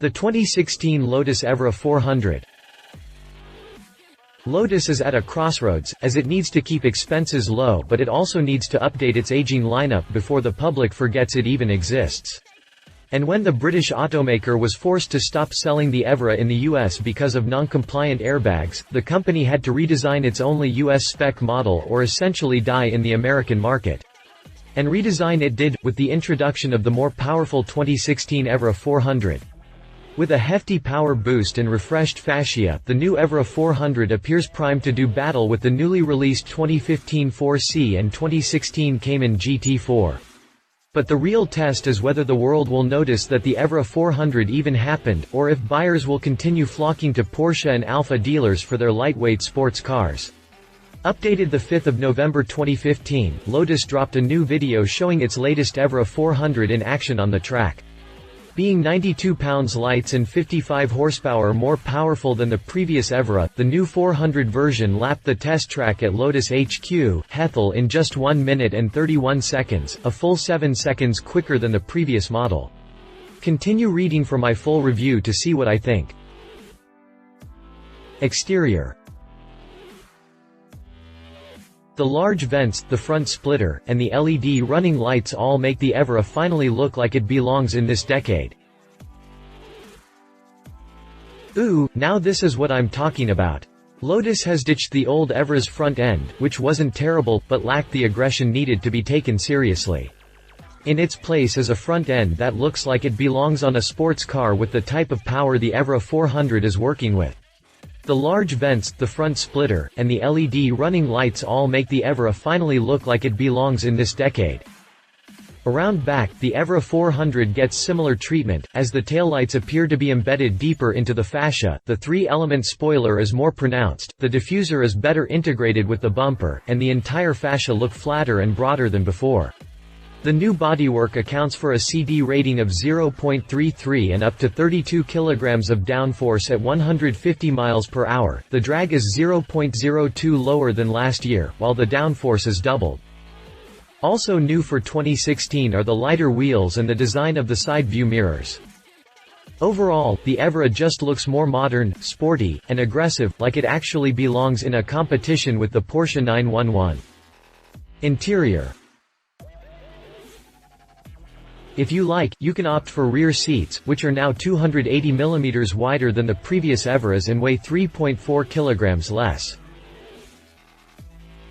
The 2016 Lotus Evora 400. Lotus is at a crossroads, as it needs to keep expenses low but it also needs to update its aging lineup before the public forgets it even exists. And when the British automaker was forced to stop selling the Evora in the US because of non-compliant airbags, the company had to redesign its only US spec model or essentially die in the American market. And redesign it did, with the introduction of the more powerful 2016 Evora 400. With a hefty power boost and refreshed fascia, the new Evora 400 appears primed to do battle with the newly released 2015 4C and 2016 Cayman GT4. But the real test is whether the world will notice that the Evora 400 even happened, or if buyers will continue flocking to Porsche and Alfa dealers for their lightweight sports cars. Updated 5 November 2015, Lotus dropped a new video showing its latest Evora 400 in action on the track. Being 92 pounds light and 55 horsepower more powerful than the previous Evora, the new 400 version lapped the test track at Lotus HQ, Hethel in just 1 minute and 31 seconds, a full 7 seconds quicker than the previous model. Continue reading for my full review to see what I think. Exterior. The large vents, the front splitter, and the LED running lights all make the Evora finally look like it belongs in this decade. Ooh, now this is what I'm talking about. Lotus has ditched the old Evora's front end, which wasn't terrible, but lacked the aggression needed to be taken seriously. In its place is a front end that looks like it belongs on a sports car with the type of power the Evora 400 is working with. The large vents, the front splitter, and the LED running lights all make the Evora finally look like it belongs in this decade. Around back, the Evora 400 gets similar treatment, as the taillights appear to be embedded deeper into the fascia, the 3-element spoiler is more pronounced, the diffuser is better integrated with the bumper, and the entire fascia look flatter and broader than before. The new bodywork accounts for a CD rating of 0.33 and up to 32 kg of downforce at 150 miles per hour. The drag is 0.02 lower than last year, while the downforce is doubled. Also new for 2016 are the lighter wheels and the design of the side view mirrors. Overall, the Evora just looks more modern, sporty, and aggressive, like it actually belongs in a competition with the Porsche 911. Interior. If you like, you can opt for rear seats, which are now 280 mm wider than the previous Evoras and weigh 3.4 kg less.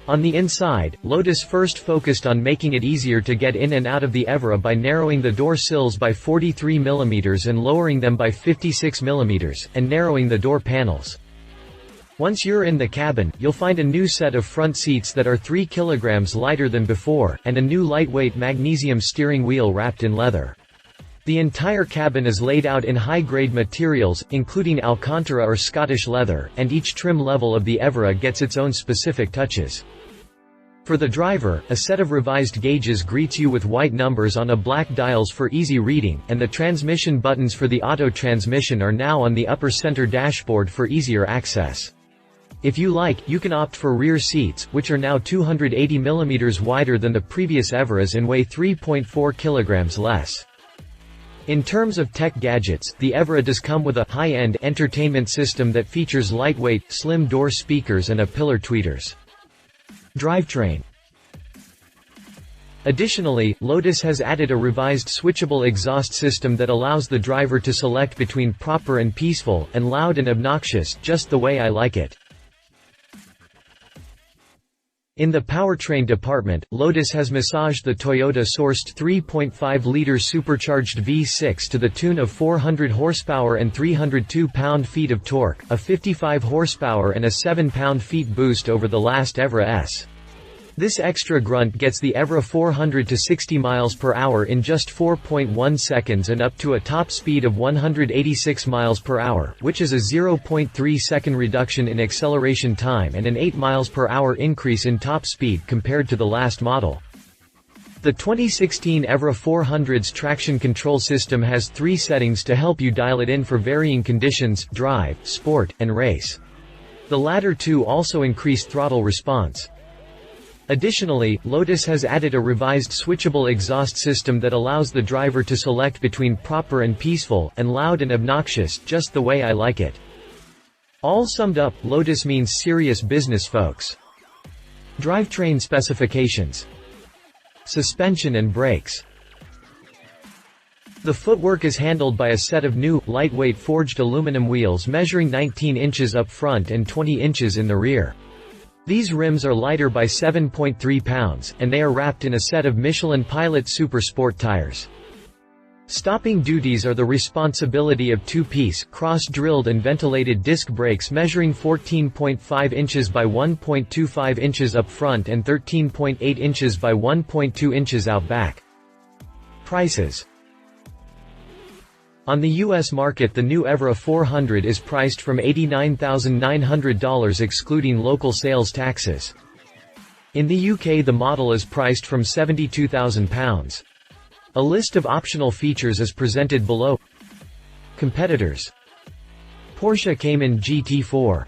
On the inside, Lotus first focused on making it easier to get in and out of the Evora by narrowing the door sills by 43 mm and lowering them by 56 mm, and narrowing the door panels. Once you're in the cabin, you'll find a new set of front seats that are 3 kg lighter than before, and a new lightweight magnesium steering wheel wrapped in leather. The entire cabin is laid out in high-grade materials, including Alcantara or Scottish leather, and each trim level of the Evora gets its own specific touches. For the driver, a set of revised gauges greets you with white numbers on a black dials for easy reading, and the transmission buttons for the auto transmission are now on the upper center dashboard for easier access. If you like, you can opt for rear seats, which are now 280 mm wider than the previous Evoras and weigh 3.4 kg less. In terms of tech gadgets, the Evora does come with a high-end entertainment system that features lightweight, slim door speakers and a pillar tweeters. Drivetrain. Additionally, Lotus has added a revised switchable exhaust system that allows the driver to select between proper and peaceful, and loud and obnoxious, just the way I like it. In the powertrain department, Lotus has massaged the Toyota-sourced 3.5-liter supercharged V6 to the tune of 400 horsepower and 302 pound-feet of torque, a 55 horsepower and a 7 pound-feet boost over the last Evora S. This extra grunt gets the Evora 400 to 60 miles per hour in just 4.1 seconds and up to a top speed of 186 miles per hour, which is a 0.3-second reduction in acceleration time and an 8 miles per hour increase in top speed compared to the last model. The 2016 Evora 400's traction control system has 3 settings to help you dial it in for varying conditions: drive, sport, and race. The latter two also increase throttle response. Additionally, Lotus has added a revised switchable exhaust system that allows the driver to select between proper and peaceful, and loud and obnoxious, just the way I like it. All summed up, Lotus means serious business, folks. Drivetrain specifications. Suspension and brakes. The footwork is handled by a set of new, lightweight forged aluminum wheels measuring 19 inches up front and 20 inches in the rear. These rims are lighter by 7.3 pounds, and they are wrapped in a set of Michelin Pilot Super Sport tires. Stopping duties are the responsibility of two-piece, cross-drilled and ventilated disc brakes measuring 14.5 inches by 1.25 inches up front and 13.8 inches by 1.2 inches out back. Prices. On the U.S. market, the new Evora 400 is priced from $89,900 excluding local sales taxes. In the UK, the model is priced from £72,000. A list of optional features is presented below. Competitors. Porsche Cayman GT4.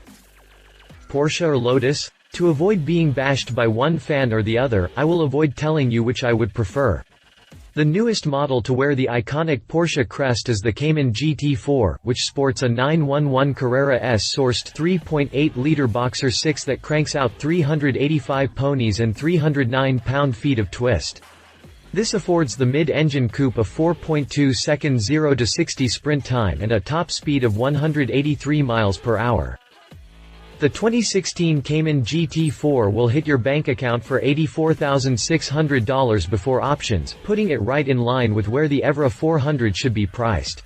Porsche or Lotus? To avoid being bashed by one fan or the other, I will avoid telling you which I would prefer. The newest model to wear the iconic Porsche crest is the Cayman GT4, which sports a 911 Carrera S-sourced 3.8-liter Boxer 6 that cranks out 385 ponies and 309 pound-feet of twist. This affords the mid-engine coupe a 4.2 second 0 to 60 sprint time and a top speed of 183 miles per hour. The 2016 Cayman GT4 will hit your bank account for $84,600 before options, putting it right in line with where the Evora 400 should be priced.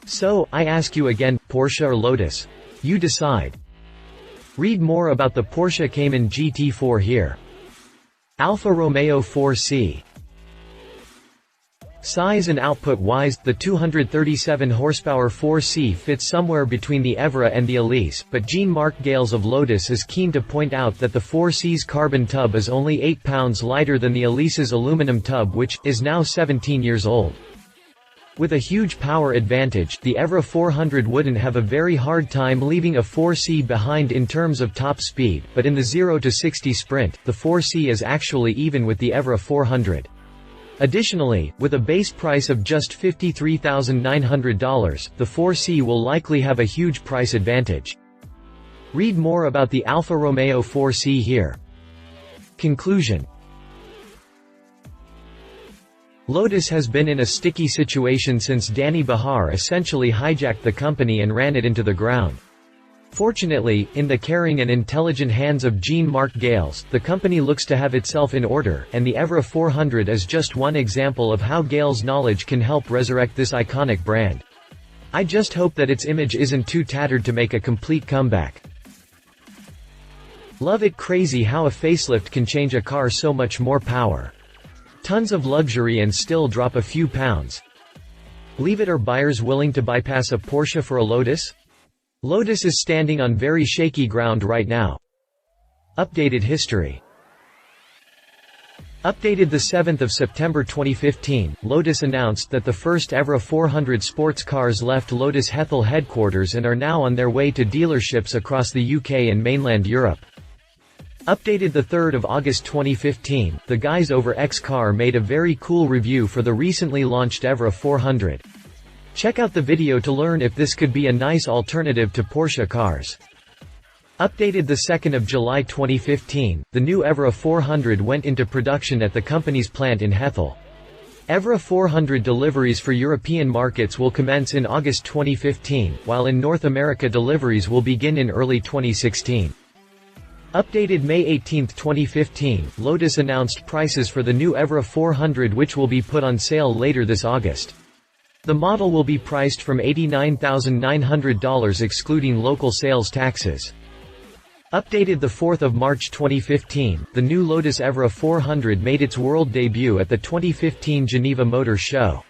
So, I ask you again, Porsche or Lotus? You decide. Read more about the Porsche Cayman GT4 here. Alfa Romeo 4C. Size and output-wise, the 237 horsepower 4C fits somewhere between the Evora and the Elise, but Jean-Marc Gales of Lotus is keen to point out that the 4C's carbon tub is only 8 pounds lighter than the Elise's aluminum tub, which is now 17 years old. With a huge power advantage, the Evora 400 wouldn't have a very hard time leaving a 4C behind in terms of top speed, but in the 0 to 60 sprint, the 4C is actually even with the Evora 400. Additionally, with a base price of just $53,900, the 4C will likely have a huge price advantage. Read more about the Alfa Romeo 4C here. Conclusion. Lotus has been in a sticky situation since Danny Bahar essentially hijacked the company and ran it into the ground. Fortunately, in the caring and intelligent hands of Jean-Marc Gales, the company looks to have itself in order, and the Evora 400 is just one example of how Gales' knowledge can help resurrect this iconic brand. I just hope that its image isn't too tattered to make a complete comeback. Love it crazy how a facelift can change a car so much more power. Tons of luxury and still drop a few pounds. Leave it, or buyers willing to bypass a Porsche for a Lotus? Lotus is standing on very shaky ground right now. Updated history. Updated the 7th of September 2015, Lotus announced that the first Evora 400 sports cars left Lotus Hethel headquarters and are now on their way to dealerships across the UK and mainland Europe. Updated the 3rd of August 2015, the guys over X Car made a very cool review for the recently launched Evora 400. Check out the video to learn if this could be a nice alternative to Porsche cars. Updated the 2nd of July 2015, the new Evora 400 went into production at the company's plant in Hethel. Evora 400 deliveries for European markets will commence in August 2015, while in North America deliveries will begin in early 2016. Updated May 18, 2015, Lotus announced prices for the new Evora 400, which will be put on sale later this August. The model will be priced from $89,900 excluding local sales taxes. Updated the 4th of March 2015, the new Lotus Evora 400 made its world debut at the 2015 Geneva Motor Show.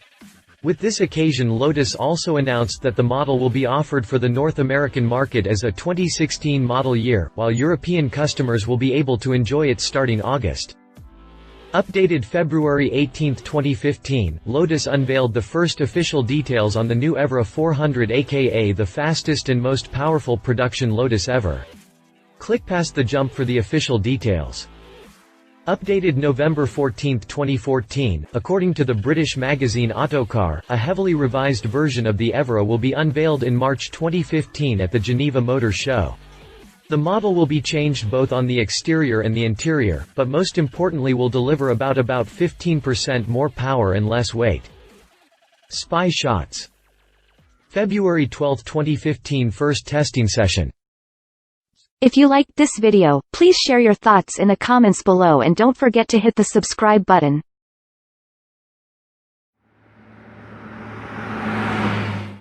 With this occasion, Lotus also announced that the model will be offered for the North American market as a 2016 model year, while European customers will be able to enjoy it starting August. Updated February 18, 2015, Lotus unveiled the first official details on the new Evora 400, aka the fastest and most powerful production Lotus ever. Click past the jump for the official details. Updated November 14, 2014, according to the British magazine Autocar, a heavily revised version of the Evora will be unveiled in March 2015 at the Geneva Motor Show. The model will be changed both on the exterior and the interior, but most importantly will deliver about 15% more power and less weight. Spy shots. February 12, 2015 first testing session. If you liked this video, please share your thoughts in the comments below and don't forget to hit the subscribe button.